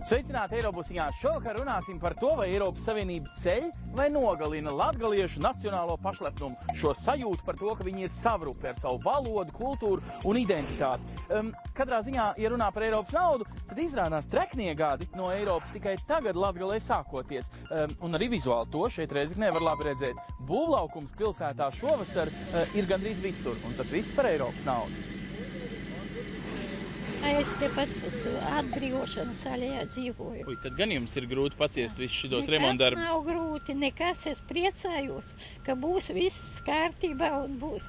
Sveicināti Eirobusiņā! Šovakar runāsim par to, vai Eiropas Savienība ceļ vai nogalina latgaliešu nacionālo pašlepnumu, šo sajūtu par to, ka viņi ir savrupi ar savu valodu, kultūru un identitāti. Katrā ziņā, ja runā par Eiropas naudu, tad izrādās treknie gadi no Eiropas tikai tagad Latgalē sākoties. Un arī vizuāli to šeit Rēzeknē var labi redzēt. Būvlaukums pilsētā šovasar ir gandrīz visur, un tas viss par Eiropas naudu. Es tepat atbrīvošanas saļajā dzīvoju. Ui, tad gan jums ir grūti paciest visus šitos remontdarbus. Nekas nav grūti, nekas. Es priecājos, ka būs viss kārtībā un būs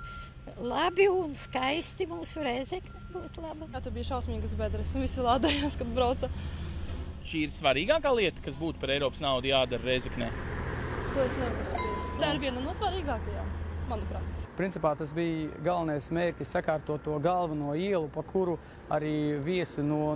labi un skaisti. Mūsu Rēzekne būs laba. Jā, tur bija šausmīgas bedres un visi lādējās, kad brauca. Šī ir svarīgākā lieta, kas būtu par Eiropas naudu jādara Rēzeknē. To es nevaru spriest. Tā ir viena no svarīgākajām, manuprāt. Principā tas bija galvenais mērķis sakārtot to galveno ielu, pa kuru arī viesi no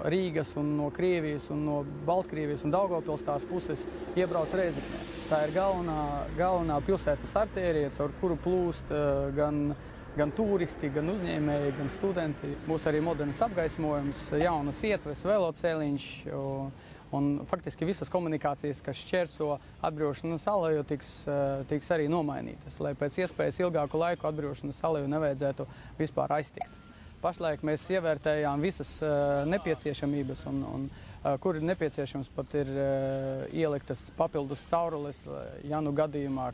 Rīgas un no Krievijas un no Baltkrievijas un Daugavpils tās puses iebrauc Rēzeknē. Tā ir galvenā pilsētas artērija, caur kuru plūst gan turisti, gan uzņēmēji, gan studenti. Būs arī moderns apgaismojums, jaunas ietves, velocēliņš. Un faktiski visas komunikācijas, kas šķērso atbrīvošanas aleju, tiks arī nomainītas, lai pēc iespējas ilgāku laiku atbrīvošanas aleju nevajadzētu vispār aiztikt. Pašlaik mēs ievērtējām visas nepieciešamības, un kur ir nepieciešams pat ir ieliktas papildus caurules, ja nu gadījumā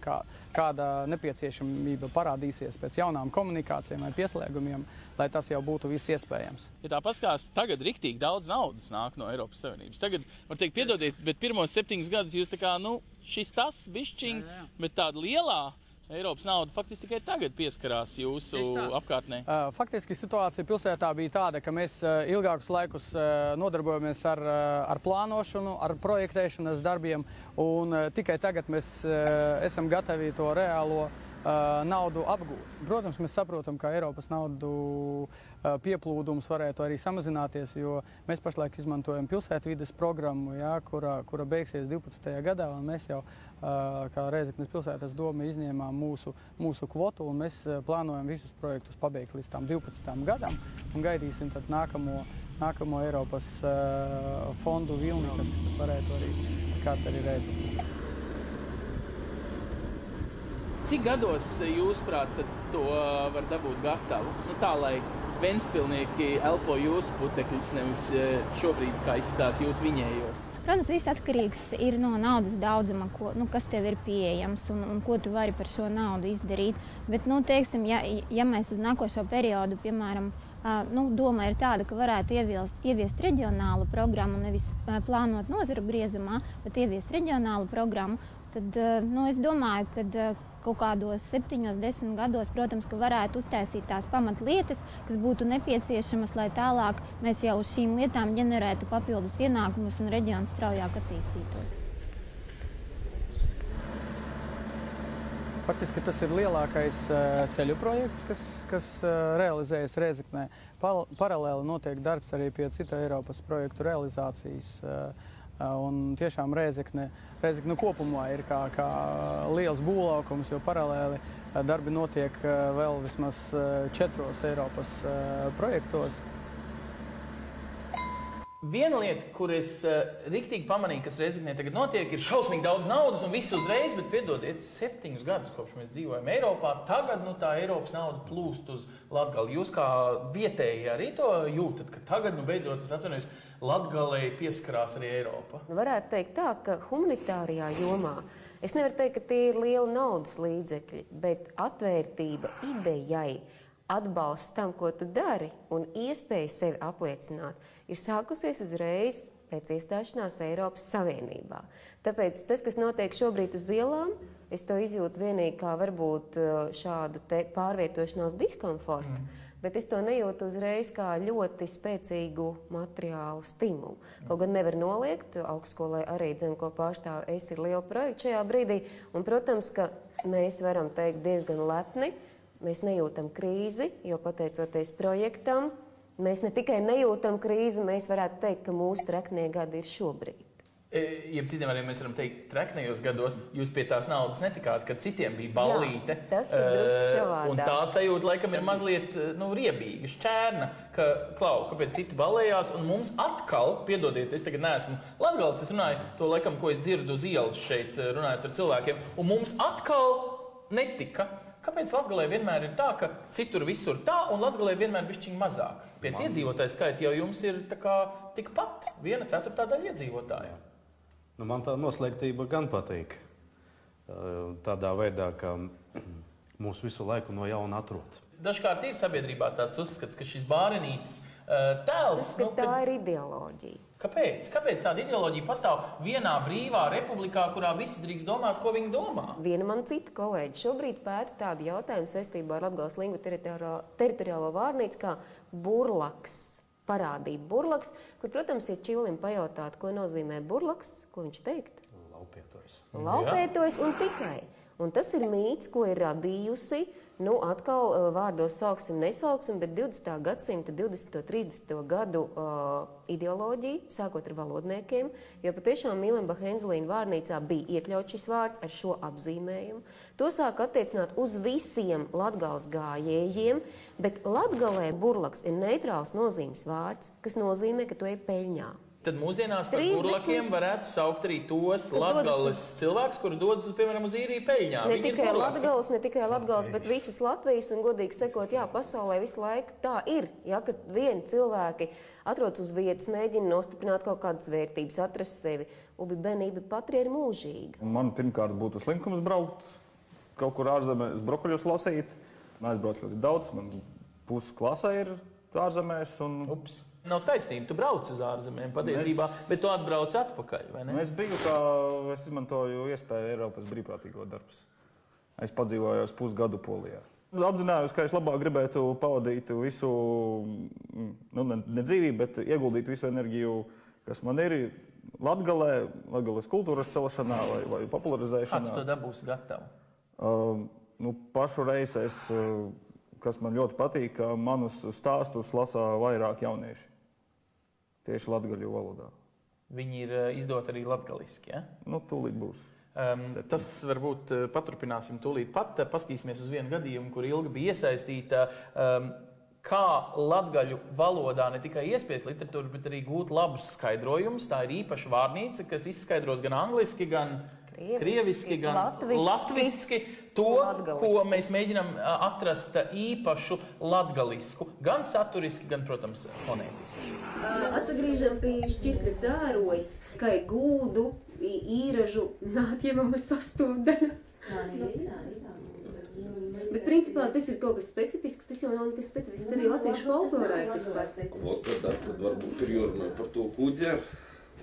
kāda nepieciešamība parādīsies pēc jaunām komunikācijām vai pieslēgumiem, lai tas jau būtu viss iespējams. Ja tā paskās, tagad riktīgi daudz naudas nāk no Eiropas Savienības. Tagad, var teikt, piedodiet, bet pirmos 7 gadus jūs tā kā, šis tas bišķiņ, bet tāda lielā Eiropas nauda faktiski tikai tagad pieskarās jūsu apkārtnē. Faktiski situācija pilsētā bija tāda, ka mēs ilgākus laikus nodarbojamies ar plānošanu, ar projektēšanas darbiem, un tikai tagad mēs esam gatavi to reālo naudu apgūt. Protams, mēs saprotam, ka Eiropas naudu pieplūdums varētu arī samazināties, jo mēs pašlaik izmantojam pilsētvides programmu, kura beigsies 12. gadā, un mēs jau, kā Rēzeknes pilsētas doma, izņēmām mūsu kvotu, un mēs plānojam visus projektus pabeigt līdz tam 12. gadam, un gaidīsim tad nākamo Eiropas fondu vilni, kas varētu arī skart arī Rēzekni. Cik gados jūsuprāt to var dabūt gatavu? Tā, lai ventspilnieki elpo jūsu putekļus, nevis šobrīd, kā izskatās jūs viņējos. Protams, viss atkarīgs ir no naudas daudzuma, kas tev ir pieejams un ko tu vari par šo naudu izdarīt. Bet, teiksim, ja mēs uz nākošo periodu, piemēram, doma ir tāda, ka varētu ieviest reģionālu programmu, nevis plānot nozaru griezumā, bet ieviest reģionālu programmu, tad es domāju, ka kaut kādos 7-10 gados, protams, ka varētu uztaisīt tās pamatlietas, kas būtu nepieciešamas, lai tālāk mēs jau uz šīm lietām ģenerētu papildus ienākumus un reģions straujāk attīstītos. Faktiski tas ir lielākais ceļu projekts, kas realizējas Rēzeknē. Paralēli notiek darbs arī pie cita Eiropas projektu realizācijas. Un tiešām Rēzekne kopumā ir kā liels būvlaukums, jo paralēli darbi notiek vēl vismaz 4 Eiropas projektos. Viena lieta, kur es riktīgi pamanīju, kas Rēzeknē tagad notiek, ir šausmīgi daudz naudas un viss uzreiz, bet piedodiet, 7 gadus, kopš mēs dzīvojam Eiropā, tagad tā Eiropas nauda plūst uz Latgali. Jūs kā vietēji arī to jūtat, ka tagad, beidzot, es atvainojos, Latgalei pieskarās arī Eiropa? Varētu teikt tā, ka humanitārijā jomā es nevaru teikt, ka tie ir lieli naudas līdzekļi, bet atvērtība idejai, atbalsts tam, ko tu dari, un iespēja sevi apliecināt, ir sākusies uzreiz pēc iestāšanās Eiropas Savienībā. Tāpēc tas, kas notiek šobrīd uz ielām, es to izjūtu vienīgi kā varbūt šādu pārvietošanās diskomfortu, bet es to nejūtu uzreiz kā ļoti spēcīgu materiālu stimulu. Kaut gan nevar noliegt, augstskolai arī ko pārstāv es ir liela projekta šajā brīdī, un, protams, ka mēs varam teikt diezgan lepni, mēs nejūtam krīzi, jo pateicoties projektam, Mēs ne tikai nejūtam krīzi, mēs varētu teikt, ka mūsu treknie gadi ir šobrīd. Jeb citiem arī mēs varam teikt, treknējos gados jūs pie tās naudas netikāt, kad citiem bija ballīte. Jā, tas ir drusku savādāk. Un tā sajūta laikam ir mazliet riebīga, šķērna, ka, kāpēc citi ballējās, un mums atkal, piedodiet, es tagad neesmu latgals, es runāju to laikam, ko es dzirdu uz ielas šeit, runājot ar cilvēkiem, un mums atkal netika. Kāpēc Latgalē vienmēr ir tā, ka citur visur tā, un Latgalē vienmēr bišķiņ mazāk? Pēc iedzīvotāju skaita jau jums ir tā kā tikpat 1/4 daļa iedzīvotāju. Man tā noslēgtība gan patīk. Tādā veidā, ka mūs visu laiku no jauna atrod. Dažkārt ir sabiedrībā tāds uzskats, ka šis bārenītis tēls... Tā ir ideoloģija. Kāpēc? Kāpēc tāda ideoloģija pastāv vienā brīvā republikā, kurā visi drīkst domāt, ko viņi domā? Viena man cita kolēģi šobrīd pēta tādu jautājumu saistībā ar Latgales lingvu teritoriālo vārnīcu kā burlaks. Parādība burlaks, kur, protams, ja Čivlim pajautātu, ko nozīmē burlaks, ko viņš teiktu? Laupētojs un tikai. Un tas ir mīts, ko ir radījusi, atkal vārdos sauksim, nesauksim, bet 20. gadsimta 20. 30. gadu ideoloģija, sākot ar valodniekiem, jo patiešām Mīlenbacha Enzelīna vārnīcā bija iekļauts šis vārds ar šo apzīmējumu. To sāk attiecināt uz visiem Latgales gājējiem, bet Latgalē burlaks ir neitrāls nozīmes vārds, kas nozīmē, ka tu ej peļņā. Tad mūsdienās par burlakiem varētu saukt arī tos Latgales cilvēkus, kuri dodas, piemēram, uz īriju peļņā. Ne tikai Latgales, bet visas Latvijas, un godīgi sakot, pasaulē visu laiku tā ir. Kad vieni cilvēki atrodas uz vietas, mēģina nostiprināt kaut kādas vērtības, atrast sevi. Ubi benība patrie ir mūžīga. Man pirmkārt būtu slinkums braukt kaut kur ārzemēs, brokoļus lasīt. Aizbrauc ļoti daudz, man puses klasē ir ārzemēs. Ups. Nav taisnība, tu brauc uz ārzemēm patiesībā, bet tu atbrauc atpakaļ, vai ne? Es izmantoju iespēju Eiropas brīvprātīgo darbs. Es padzīvojos pusgadu Polijā. Apzinājos, ka es labāk gribētu pavadīt visu, ne dzīvību, bet ieguldīt visu enerģiju, kas man ir Latgalē, Latgales kultūras celšanā vai popularizēšanā. Kā tu to dabūsi gatavu? Pašu reizi kas man ļoti patīk, ka manus stāstus lasa vairāk jaunieši. Tieši latgaļu valodā. Viņi ir izdoti arī latgaliski, ja? Tūlīt būs. Tas varbūt paturpināsim tūlīt pat. Paskatīsimies uz vienu gadījumu, kur Ilga bija iesaistīta. Kā latgaļu valodā ne tikai iespiest literatūru, bet arī gūt labus skaidrojumus. Tā ir īpaša vārnīca, kas izskaidros gan angliski, gan krieviski, gan latviski. To, ko mēs mēģinām atrast īpašu latgalisku, gan saturiski, gan, protams, fonētiski. Atgriežam pie šķirkļa dzērojas, kā gūdu, īražu, nātjemama sastāvdaļa. Bet, principā, tas ir kaut kas specifisks, tas jau nav nekas specifisks, arī latviešu folklorā ir tas pats. Tad varbūt ir jārunā par to kūdzeru.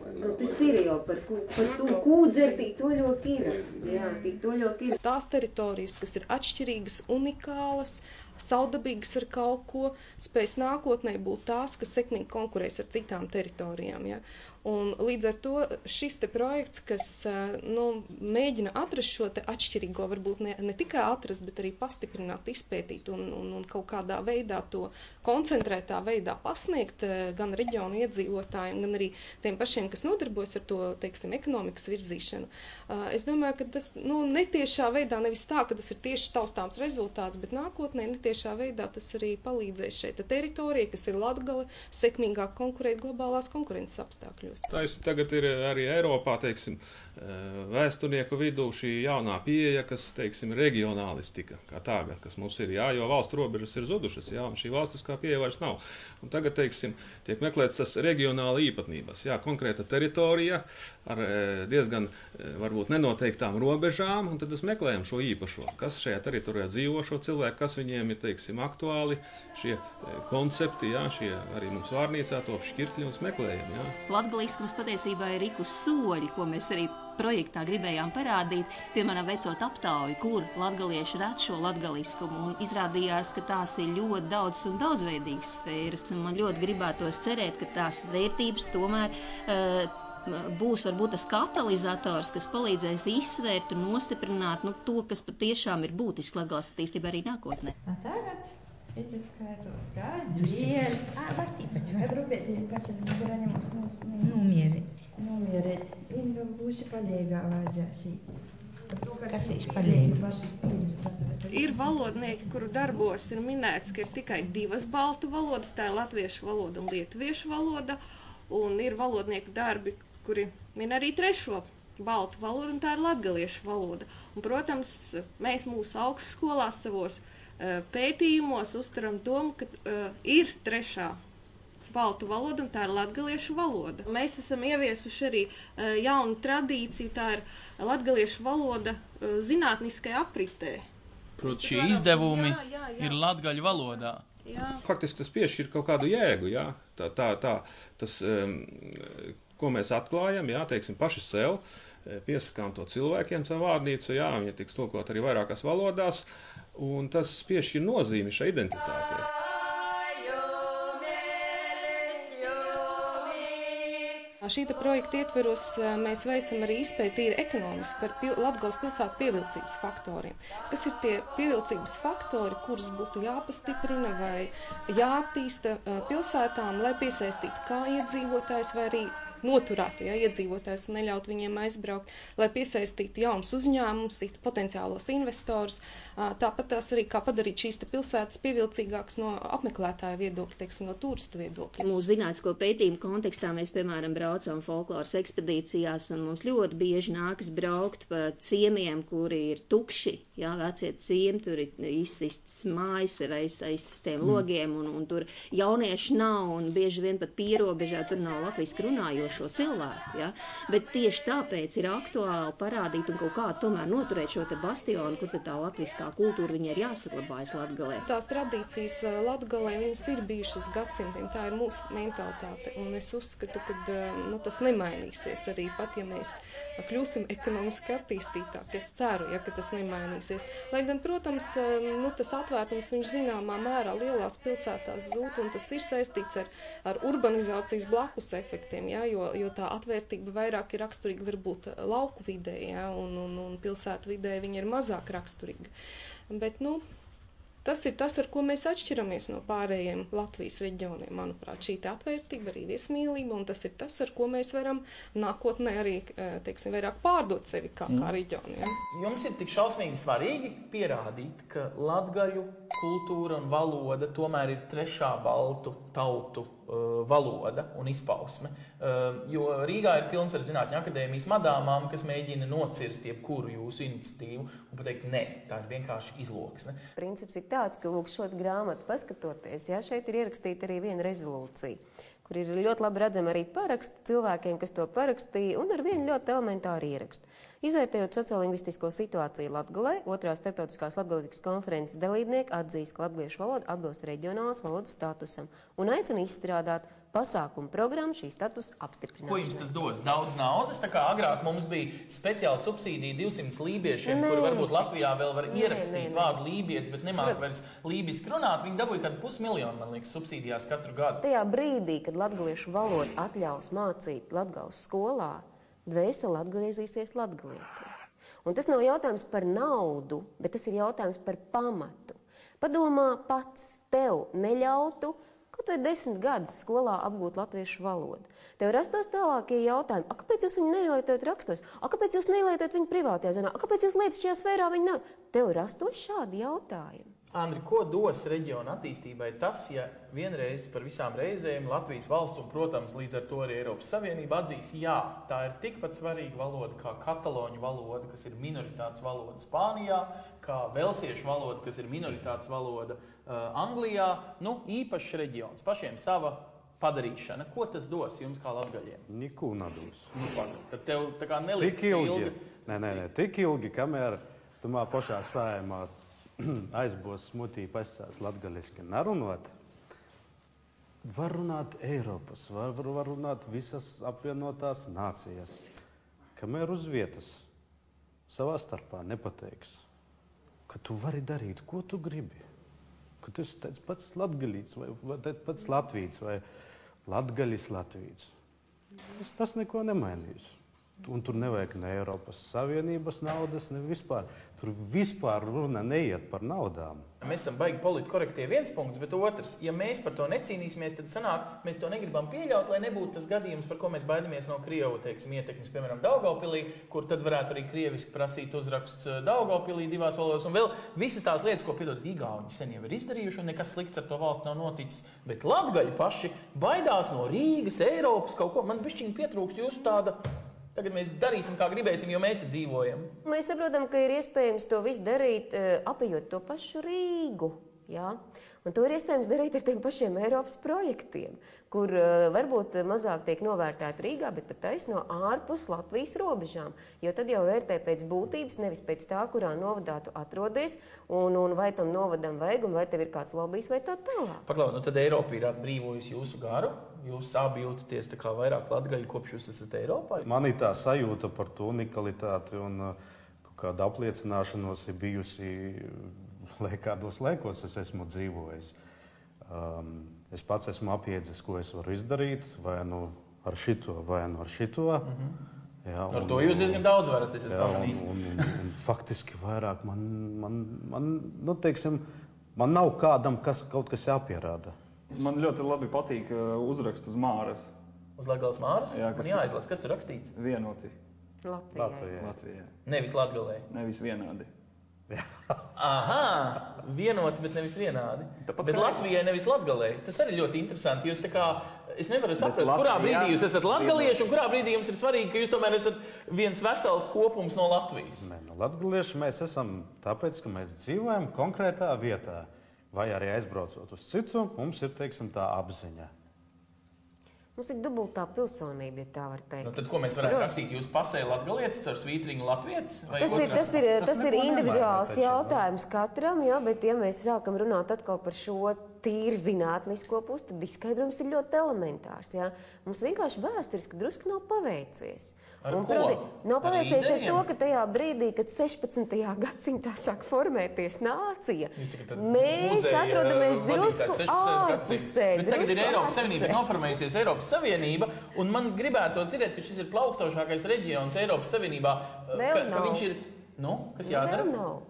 Tas ir jau par to kūdzeri, tik toļok ir. Jā, tik toļok ir. Tās teritorijas, kas ir atšķirīgas, unikālas, saudabīgas ar kaut ko, spējas nākotnē būt tās, kas sekmīgi konkurēs ar citām teritorijām. Ja? Un līdz ar to šis te projekts, kas mēģina atrast šo te atšķirīgo, varbūt ne tikai atrast, bet arī pastiprināt, izpētīt un kaut kādā veidā to koncentrētā veidā pasniegt gan reģionu iedzīvotājiem, gan arī tiem pašiem, kas nodarbojas ar to, teiksim, ekonomikas virzīšanu. Es domāju, ka tas netiešā veidā, nevis tā, ka tas ir tieši taustāms rezultāts, bet nākotnē netiešā veidā tas arī palīdzēs šeit teritorija, kas ir Latgale, sekmīgāk konkurēt globālās konkurences apstākļos. Tas tagad ir arī Eiropā, teiksim, vēsturnieku vidū šī jaunā pieeja, kas, teiksim, regionālistika, kā tāda, kas mums ir, jā, jo valstu robežas ir zudušas, jā, un šī valstiskā pieeja vairs nav. Un tagad, teiksim, tiek meklēts tas regionāla īpatnības, jā, konkrēta teritorija ar diezgan, varbūt, nenoteiktām robežām, un tad mēs meklējam šo īpašo, kas šajā teritorijā dzīvo šo cilvēku, kas viņiem ir, teiksim, aktuāli, šie koncepti, jā, šie arī mums vārnīcā top šķirkļi un meklējam, jā. Latgaliskums patiesībā ir ikus soļi, ko mēs arī projektā gribējām parādīt, piemēram, veicot aptauju, kur latgalieši redz šo latgaliskumu, un izrādījās, ka tās ir ļoti daudz un daudzveidīgas sfēras, un man ļoti gribētos cerēt, ka tās vērtības tomēr būs varbūt tas katalizators, kas palīdzēs izsvērt un nostiprināt to, kas patiešām ir būtisks Latgales attīstībā arī nākotnē. Tagad Это скатывалось, да, дверь. Группе, качали, мы гранимos numerēt. Viņi vēl būsi palīgā vajadzēsīt. Kas ir palīga? Ir valodnieki, kuru darbos ir minēts, ka ir tikai 2 baltu valodas, tā ir latviešu valoda un lietuviešu valoda, un ir valodnieku darbi, kuri min arī 3. baltu valodu, un tā ir latgaliešu valoda. Un, protams, mēs mūsu augstskolās savos pētījumos uztaram domu, ka ir 3. baltu valoda, un tā ir latgaliešu valoda. Mēs esam ieviesuši arī jaunu tradīciju, tā ir latgaliešu valoda zinātniskai apritē. Proti, šie izdevumi ir latgaļu valodā. Jā. Faktiski tas piešķir kaut kādu jēgu, jā. Tas, ko mēs atklājam, jā, teiksim, paši sev, piesakām to cilvēkiem savu vārnīcu, jā, viņi tiks tulkot arī vairākās valodās, un tas piešķir nozīmi šai identitātei. Šīta projekta ietveros mēs veicam arī izpēti tīri ekonomiski par Latgales pilsētu pievilcības faktoriem. Kas ir tie pievilcības faktori, kurus būtu jāpastiprina vai jāattīsta pilsētām, lai piesaistītu kā iedzīvotājs vai arī noturētu iedzīvotājus un neļaut viņiem aizbraukt, lai piesaistītu jaunus uzņēmumus, potenciālos investorus. Tāpat tās arī kā padarīt šīs pilsētas pievilcīgākas no apmeklētāja viedokļa, teiksim, no turistu viedokļa. Mūsu zinātnisko pētījumu kontekstā mēs, piemēram, braucam folkloras ekspedīcijās, un mums ļoti bieži nākas braukt pa ciemiem, kuri ir tukši, jā, vecie ciemi, tur ir izsists mājas, ir aizsistiem logiem, un tur jaunieši nav, un bieži vien pat pierobežā tur nav latviski runājošo cilvēku, ja? Bet tieši tāpēc ir aktuāli parādīt un kaut kā tomēr noturēt šo te bastionu, kur tā latviskā kultūra viņa ir jāsaglabājas Latgalē. Tās tradīcijas Latgalē, viņas ir bijušas gadsimtiem, tā ir mūsu mentalitāte, un es uzskatu, ka tas nemainīsies arī pat, ja mēs kļūsim ekonomiski attīstītāk. Es ceru, ka tas nemainīsies. Lai gan, protams, tas atvērtums viņš zināmā mērā lielās pilsētās zūd, un tas ir saistīts ar urbanizācijas blakus efektiem, ja? Jo tā atvērtība vairāk ir raksturīga varbūt lauku vidē, ja? un pilsētu vidē viņa ir mazāk raksturīga. Bet, tas ir tas, ar ko mēs atšķiramies no pārējiem Latvijas reģioniem. Manuprāt, šī atvērtība, arī viesmīlība, un tas ir tas, ar ko mēs varam nākotnē arī, teiksim, vairāk pārdot sevi kā reģionu. Ja? Jums ir tik šausmīgi svarīgi pierādīt, ka latgaļu kultūra un valoda tomēr ir 3. baltu tautu valoda un izpausme. Jo Rīgā ir pilns ar zinātņu akadēmijas madāmām, kas mēģina nocirst jebkuru jūsu iniciatīvu un pateikt, nē, tā ir vienkārši izloksne. Princips ir tāds, ka lūk šo grāmatu paskatoties, šeit ir ierakstīta arī viena rezolūcija, kur ir ļoti labi redzama arī paraksti cilvēkiem, kas to parakstīja, un ar vienu ļoti elementāru ierakstu. Izvērtējot sociolingvistisko situāciju Latgalē, 2. starptautiskās latgalītikas konferences dalībnieki atzīst, ka latgaliešu valoda atbilst reģionālas valodas statusam un aicina izstrādāt pasākumu programmu šī statusa apstiprināšanai. Ko jums tas dos? Daudz naudas? Tā kā agrāk mums bija speciāla subsīdija 200 lībiešiem, kuri varbūt Latvijā vēl var ierakstīt vārdu lībietis, bet nemāk vairs lībiski runāt. Viņi dabūja kādu 500 000, man liekas, subsīdijās katru gadu. Tajā brīdī, kad latgaliešu valodu atļaus mācīt Latgales skolā, dvēsele atgriezīsies latgalietī. Un tas nav jautājums par naudu, bet tas ir jautājums par pamatu. Padomā pats, tev neļautu kaut vai 10 gadus skolā apgūt latviešu valodu. Tev rastos tālākie jautājumi, kāpēc jūs viņu nelietojat rakstos, kāpēc jūs nelietojat viņu privātajā zonā, kāpēc jūs lietat šajā sfērā viņu nav? Tev rastos šādi jautājumi. Andri, ko dos reģiona attīstībai tas, ja vienreiz par visām reizēm Latvijas valsts un, protams, līdz ar to arī Eiropas Savienība atzīs, jā, tā ir tikpat svarīga valoda kā kataloņu valoda, kas ir minoritātes valoda Spānijā, kā velsiešu valoda, kas ir minoritātes valoda Anglijā, īpašs reģions, pašiem sava padarīšana. Ko tas dos jums kā latgaļiem? Neko nedos. Tad tev tā kā neliks ilgi. Nē, tik ilgi, kamēr tumā pašā saimā aizbos smutī pasās latgaliski nerunot, var runāt Eiropas, var runāt visas apvienotās nācijas, kamēr uz vietas savā starpā nepateiks, ka tu vari darīt, ko tu gribi, ka tu esi tāds pats latgalīts vai tāds pats latvīts vai latgalis latvīts. Tas neko nemainīs. Un tur nevajag ne Eiropas Savienības naudas, ne vispār. Tur vispār runa neiet par naudām. Mēs esam baigi politkorektie viens punkts, bet otrs, ja mēs par to necīnīsimies, tad sanāk, mēs to negribam pieļaut, lai nebūtu tas gadījums, par ko mēs baidamies no Krievu, teiksim, ietekmes, piemēram, Daugavpilī, kur tad varētu arī krieviski prasīt uzraksts Daugavpilī 2 valodos, un vēl visas tās lietas, ko, piedod, igauņi sen jau ir izdarījuši, un nekas slikts ar to valsti nav noticis, bet latgaļi paši baidās no Rīgas, Eiropas, kaut ko. Man bišķiņi pietrūkst jūsu tāda. Tagad mēs darīsim, kā gribēsim, jo mēs te dzīvojam. Mēs saprotam, ka ir iespējams to visu darīt, apējot to pašu Rīgu. Jā? Un to ir iespējams darīt ar tiem pašiem Eiropas projektiem, kur varbūt mazāk tiek novērtēti Rīgā, bet pat taisno ārpus Latvijas robežām. Jo tad jau vērtē pēc būtības, nevis pēc tā, kurā novadā tu atrodies, un vai tam novadam vajag, un vai tev ir kāds lobijs vai tā tālāk. Paklau, nu tad Eiropa ir atbrīvojusi jūsu garu. Jūs abi jūtaties tā kā vairāk latgaļi, kopš jūs esat Eiropā? Man ir tā sajūta par to unikalitāti un kāda apliecināšanos ir bijusi, lai kādos laikos es esmu dzīvojis. Es pats esmu apjēdzis, ko es varu izdarīt, vai nu ar šito, vai nu ar šito. Jā, ar to jūs diezgan daudz varat, es esmu pamanījis. Un faktiski vairāk nu, teiksim, man nav kādam kaut kas jāpierāda. Man ļoti labi patīk uzrakst uz Māras. Uz Latgales Māras? Jā, man jāizlas, kas tur rakstīts? Vienoti. Latvijai. Nevis Latgalē. Nevis vienādi. Aha, vienoti, bet nevis vienādi. Bet Latvijai nevis Latgalē. Tas arī ļoti interesanti. Jūs tā kā, es nevaru saprast, kurā brīdī jūs esat latgalieši un kurā brīdī jums ir svarīgi, ka jūs tomēr esat viens vesels kopums no Latvijas. Nē, no latgalieši mēs esam tāpēc, ka mēs dzīvojam konkrētā vietā. Vai arī aizbraucot uz citu, mums ir, teiksim, tā apziņa. Mums ir dubultā pilsonība, ja tā var teikt. Nu, tad ko mēs varētu rakstīt? Jūs pasē latgalietis ar svītriņu latvietis? Tas ir individuāls jautājums katram, jā, bet ja mēs sākam runāt atkal par šo tīri zinātnisko pusi, tad izskaidrojums ir ļoti elementārs. Jā. Mums vienkārši vēsturiski drusku nav paveicies. Ar ko? Nav paveicies ar to, ka tajā brīdī, kad 16. gadsimtā sāk formēties nācija, mēs atrodamies drusku ārpusē. Bet tagad ir Eiropas Savienība, ir noformējusies Eiropas Savienība, un man gribētos dzirdēt, ka šis ir plaukstošākais reģions Eiropas Savienībā, ka viņš ir, kas jādara? Vēl nav.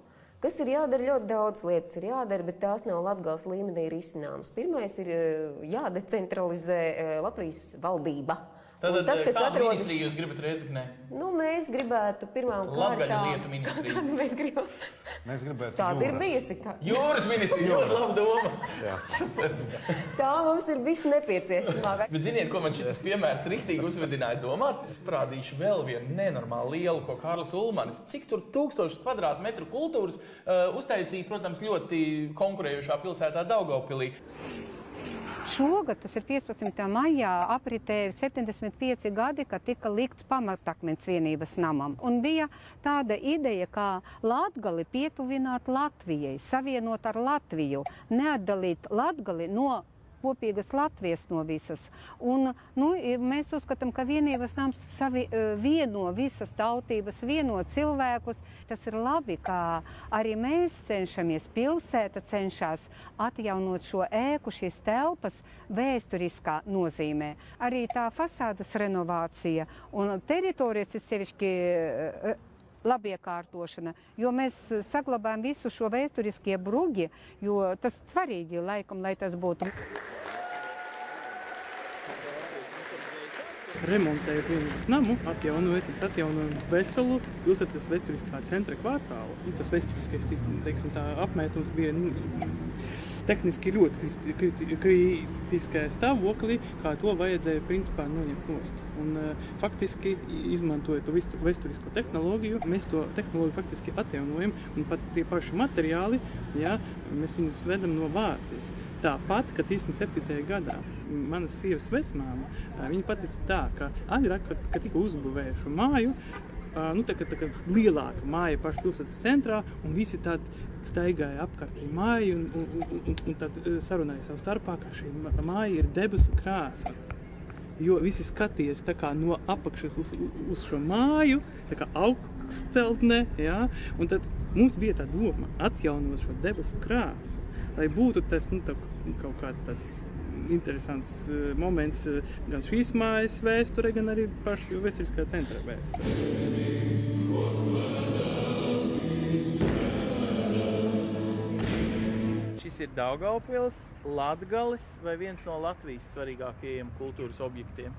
Kas ir jādara? Ļoti daudz lietas ir jādara, bet tās nav Latgales līmenī risināmas. Pirmais ir jādecentralizē Latvijas valdība. Tātad, kādu ministriju jūs gribat Rēzeknē? Nu, mēs gribētu pirmām kārtām... Latgaļu lietu ministriju. Kādu mēs gribam? Mēs gribētu Tāda ir bijusi. Jūras ministrija, ļoti laba doma. Tā mums ir viss nepieciešamāk. Bet ziniet, ko man šitas piemērs riktīgi uzvedināja domāt? Es parādīšu vēl vienu nenormāli lielu, ko Kārlis Ulmanis. Cik tur 1000 kvadrātmetru kultūras uztaisīja, protams, ļoti konkurējušā pilsētā Daugavpilī. Šogad, tas ir 15. maijā, apritēja 75 gadi, kad tika likts pamatakmens vienības namam. Un bija tāda ideja, kā Latgali pietuvināt Latvijai, savienot ar Latviju, neatdalīt Latgali no kopīgas Latvijas no visas. Un, mēs uzskatām, ka vienības nams vieno visas tautības, vieno cilvēkus. Tas ir labi, ka arī mēs cenšamies, pilsēta cenšas atjaunot šo ēku, šīs telpas vēsturiskā nozīmē. Arī tā fasādas renovācija un teritorijas ir sevišķi labiekārtošana, jo mēs saglabājam visu šo vēsturiskie brugi, jo tas svarīgi laikam, lai tas būtu. Remontējot vienības namu, atjaunojot veselu pilsētas vēsturiskā centra kvartālu. Tas vēsturiskais, teiksim, tā apmētums bija tehniski ļoti kritiskajā stāvoklī, kā to vajadzēja principā noņemt nost. Un faktiski, izmantojot to vēsturisko tehnoloģiju, mēs to tehnoloģiju faktiski atjaunojam, un pat tie paši materiāli, jā, mēs viņus vedam no Vācijas. Tāpat, kad 37. gadā manas sievas vecmāma, viņa pateica tā, ka agrāk, kad tika uzbūvēja šo māju, tā kā lielāka māja paša pilsētas centrā, un visi tādi staigāja apkārt māju un tad sarunāja savu starpā, ka šī māja ir debesu krāsa. Jo visi skaties tā kā no apakšas uz šo māju, tā kā augstceltne, jā, un tad mums bija tā doma atjaunot šo debesu krāsu, lai būtu tas, kaut kāds tāds interesants moments gan šīs mājas vēsture, gan arī pašu vēsturiskā centra vēsture. Šis ir Daugavpils, Latgalis vai viens no Latvijas svarīgākajiem kultūras objektiem?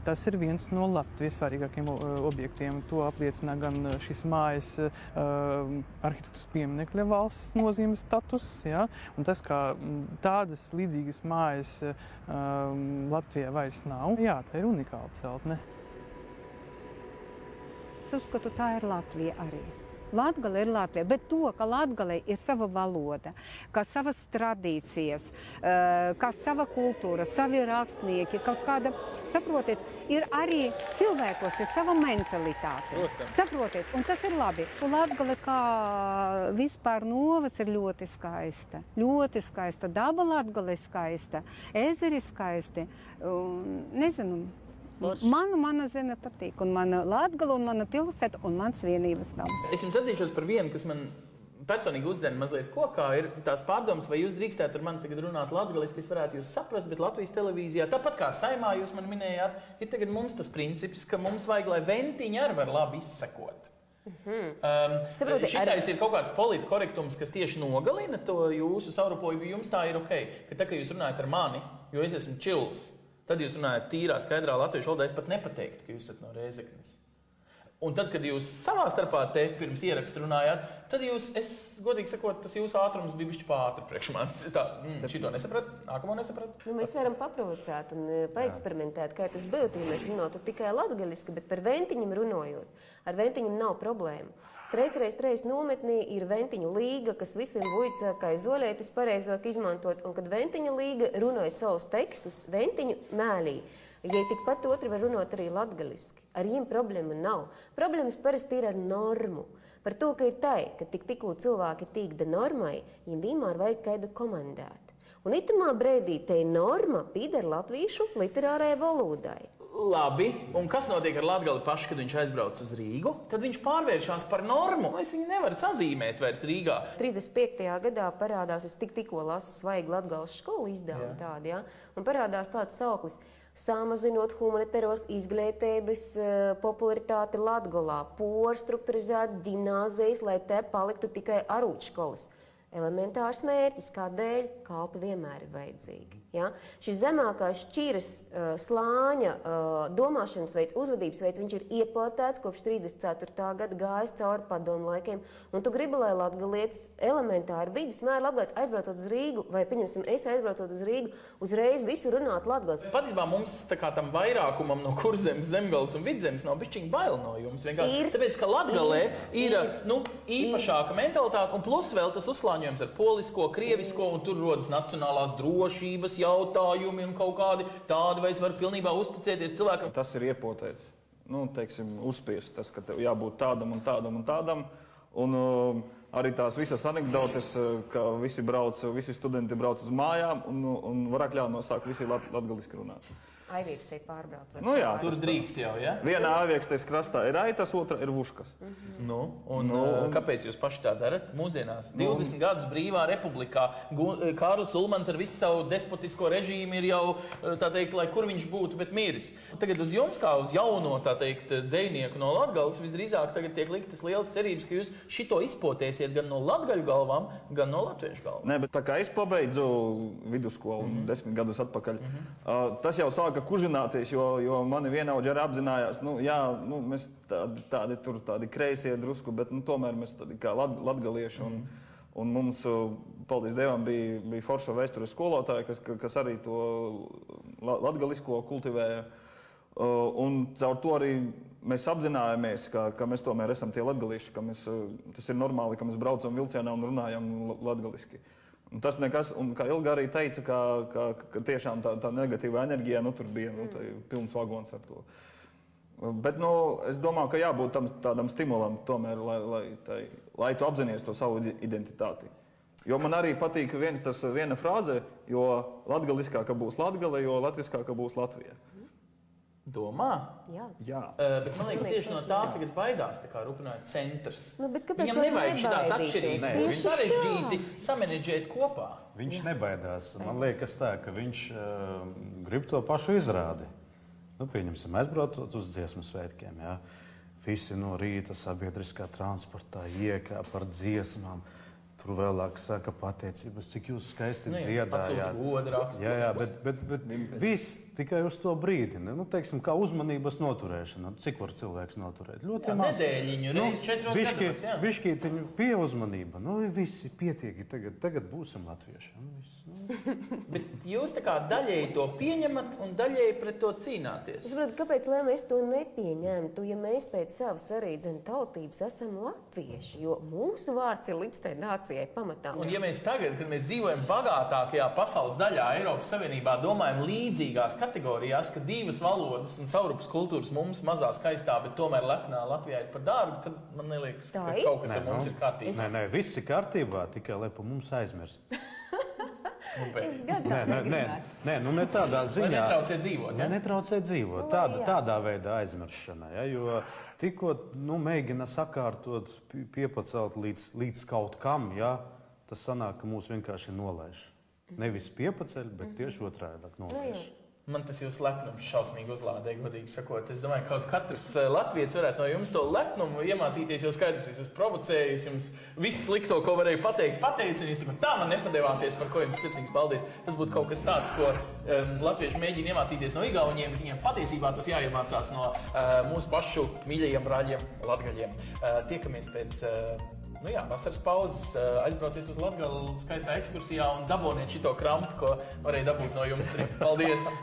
Tas ir viens no Latvijas svarīgākajiem objektiem. To apliecina gan šis mājas arhitektūras pieminekļa valsts nozīmes status, ja? Un tas, kā tādas līdzīgas mājas Latvijā vairs nav, jā, tā ir unikāla celtne. Es uzskatu, tā ir Latvija arī. Latgale ir Latvija, bet to, ka Latgalei ir sava valoda, kā savas tradīcijas, kā sava kultūra, savi rakstnieki, kaut kāda, saprotiet, ir arī cilvēkos ir sava mentalitāte. Protams. Saprotiet, un tas ir labi. Un Latgale kā vispār novads ir ļoti skaista. Ļoti skaista. Daba Latgale skaista, ezeri skaisti. Nezinu. Mana zeme patīk, un mana Latgala, un mana pilsēta, un mans vienības nams. Es jums atzīšos par vienu, kas man personīgi uzdzēna mazliet kokā, ir tās pārdomas, vai jūs drīkstētu ar mani tagad runāt latgaliski, es varētu jūs saprast, bet Latvijas televīzijā, tāpat kā Saimā jūs man minējāt, ir tagad mums tas princips, ka mums vajag, lai ventiņi arī var labi izsekot. Šitais ir kaut kāds politkorektums, kas tieši nogalina to jūsu savrupoju, jums tā ir ok, ka tā, ka jūs runājat ar mani, jo es esmu čils, tad jūs runājat tīrā, skaidrā latviešu valodā, es pat nepateiktu, ka jūs esat no Rēzeknes. Un tad, kad jūs savā starpā te pirms ierakstu runājāt, tad jūs, es godīgi sakot, tas jūsu ātrums bija bišķi pāri priekš manis. Es tā, šito nesapratu, nākamo nesapratu. Nu, mēs varam paprovocēt un paeksperimentēt, kā tas būtu, ja mēs runātu tikai latgaliski, bet par ventiņiem runājot. Ar ventiņiem nav problēmu. 3x3 nometnī ir ventiņu līga, kas visiem vuicā kā izolētis pareizāk izmantot, un kad ventiņa līga runāja savus tekstus ventiņu mēlī, ja tikpat otri var runāt arī latgaliski. Ar viņiem problēma nav. Problēmas parasti ir ar normu. Par to, ka ir tā, ka tikko cilvēki tīk da normai, viņiem vienmēr vajag kādu komandēt. Un itamā brēdī te norma pīdar latviešu literārajai valodai. Labi, un kas notiek ar Latgali pašu, kad viņš aizbrauc uz Rīgu? Tad viņš pārvēršās par normu. Es viņu nevaru sazīmēt vairs Rīgā. 35. gadā parādās, es tikko lasu Svaigu Latgales skolu izdevumu tādu, ja? Un parādās tāds sauklis. Samazinot humanitāros izglītības popularitāti Latgalā, porstruktūrizēt ģimnāzijas, lai te paliktu tikai arūtškolas. Elementārs mērķis, kādēļ kalpi vienmēr ir vajadzīgi. Ja? Šis zemākās šķiras slāņa domāšanas veids, uzvedības veids, viņš ir iepotēts kopš 34. gada gājis cauri padomu laikiem. Un tu gribi, lai latgalietis elementāri vidusmēra latgalietis aizbraucot uz Rīgu, vai, pieņemsim, es aizbraucot uz Rīgu, uzreiz visu runāt latgals. Patiesībā mums tā kā tam vairākumam no Kurzemes, Zemgales un Vidzemes nav bišķiņ bail no jums. Vienkārši tāpēc, ka Latgalē ir īpašāka mentalitāte un plus vēl tas uzslāņojums ar polisko, krievisko, un tur rodas nacionālās drošības jautājumi un kaut kādi tādi, vai es varu pilnībā uzticēties cilvēkam. Tas ir iepotēts, teiksim, uzspiest, tas, ka tev jābūt tādam un tādam un tādam, un arī tās visas anekdotes, ka visi studenti brauc uz mājām, un varakļā nosāk visi latgaliski runāt. Aiviekstei pārbraucot. Nu jā, tur drīkst jau, ja? Vienā aivieksteis krastā ir aitas, otra ir vuškas. Kāpēc jūs paši tā darat mūsdienās? 20 gadus brīvā republikā. Kārlis Ulmans ar visu savu despotisko režīmu ir jau, tā teikt, lai kur viņš būtu, bet miris. Tagad uz jums, kā uz jauno, tā teikt, dzejnieku no Latgales, visdrīzāk tagad tiek liktas lielas cerības, ka jūs šito izpotēsiet gan no latgaļu galvām, gan no latviešu galvām. Nē, bet tā kā es pabeidzu vidusskolu 10 gadus atpakaļ, tas jau sāka kužināties, jo mani vienaudži arī apzinājās, mēs tādi kreisie drusku, bet tomēr mēs tādi kā latgalieši, un mums, paldies Dievam, bija forša vēstures skolotāja, kas arī to latgalisko kultivēja, un caur to arī mēs apzinājāmies, ka mēs tomēr esam tie latgalieši, ka tas ir normāli, ka mēs braucam vilcienā un runājam latgaliski. Un tas nekas, un kā Ilga arī teica, ka tiešām tā negatīvā enerģija, tur bija pilns vagons ar to. Bet, es domāju, ka jābūt tādam stimulam tomēr, lai tu apzinies to savu identitāti. Jo man arī patīk viena frāze, jo latgaliskāka būs Latgale, jo latviskāka būs Latvija. Domā? Jā. Bet man liekas, tieši no tā tagad baidās, tā kā rūpinājot centrs. Bet kāpēc Viņam nevajag šitās atšķirības, viņš sarežģīti samanedžēt kopā. Viņš nebaidās. Man liekas tā, ka viņš grib to pašu izrādi. Nu, pieņemsim, aizbraucot uz dziesmu svētkiem, jā. Visi no rīta sabiedriskā transportā iekāp ar dziesmām. Tur vēlāk saka pateicības, cik jūs skaisti dziedājāt. Pacelt godu rakstus. Jā, bet viss tikai uz to brīdi. Nu, teiksim, kā uzmanības noturēšana. Cik var cilvēks noturēt? Ļoti maz. Nedēļiņu, reiz 4 gados, jā. Bišķītiņu pieuzmanība. Nu, visi pietieki, tagad būsim latvieši. Bet jūs tā kā daļēji to pieņemat un daļēji pret to cīnāties. Es saprotu, kāpēc lai mēs to nepieņemtu, ja mēs pēc savas arī tautības esam latvieši, jo mūsu vārds ir līdz tai nācijai pamatā. Un ja mēs tagad, kad mēs dzīvojam bagātākajā pasaules daļā Eiropas Savienībā, domājam līdzīgās kategorijās, ka divas valodas un saurupas kultūras mums mazā skaistā, bet tomēr lepnā Latvijā ir par dārgu, tad man neliekas, ka kaut kas ar mums ir kārtībā. Nē, viss ir kārtībā, tikai lai pa mums aizmirst. Es gadu tā negribētu. Nē, nu ne tādā ziņā. Lai netraucē dzīvot, ja? Netraucē dzīvot. Tādā veidā aizmiršana, ja? Jo tikko mēģina sakārtot, piepacelt līdz kaut kam, ja? Tas sanāk, ka mūs vienkārši nolaiž. Nevis piepaceļ, bet tieši otrādāk nolaiž. Man tas jūs lepnums šausmīgi uzlādē, godīgi sakot. Es domāju, ka kaut katrs latvietis varētu no jums to lepnumu iemācīties, jo skaidrs, es jūs provocēju, jums visu slikto, ko varēju pateikt, un jūs tā man nepadevāties, par ko jums sirsnīgs paldies. Tas būtu kaut kas tāds, ko latvieši mēģina iemācīties no igauņiem, bet viņiem patiesībā tas jāiemācās no mūsu pašu mīļajiem brāļiem latgaļiem. Tiekamies pēc vasaras pauzes, aizbrauciet uz Latgali skaistā ekskursijā un daboniet šito krampu, ko varēja dabūt no jums. Paldies!